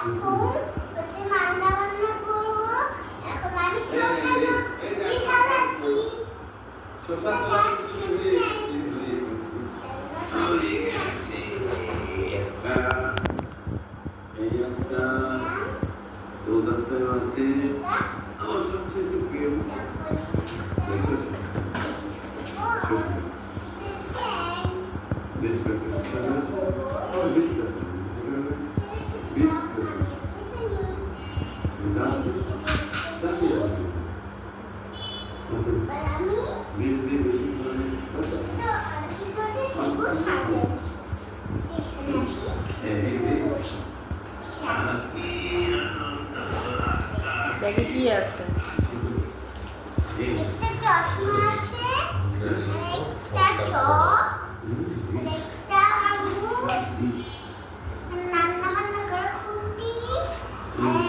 এখন হচ্ছে রান্না বান্না করবো। এখন আমি সকালে সাজাচ্ছি। শসা তোলা একটা গুলদস্তা আছে আমার সবচেয়ে প্রিয় ব্যাগে কি আছে? একটা চশমা আছে, একটা চক, একটা আঙুর, রান্না বান্না করা খুন্তি,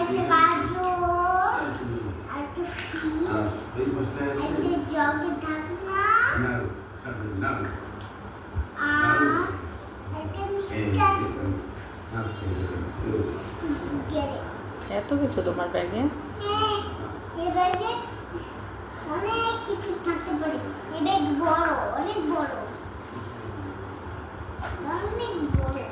একটা গাজর, একটা ফিস, একটা জগের ঢাকনা, আর একটা মিষ্টার গেরে। এত কিছু তোমার ব্যাগে? হ্যাঁ, এই ব্যাগে অনেক কিছু থাকতে পারে। এই ব্যাগ বড়, অনেক বড়, অনেক বড়।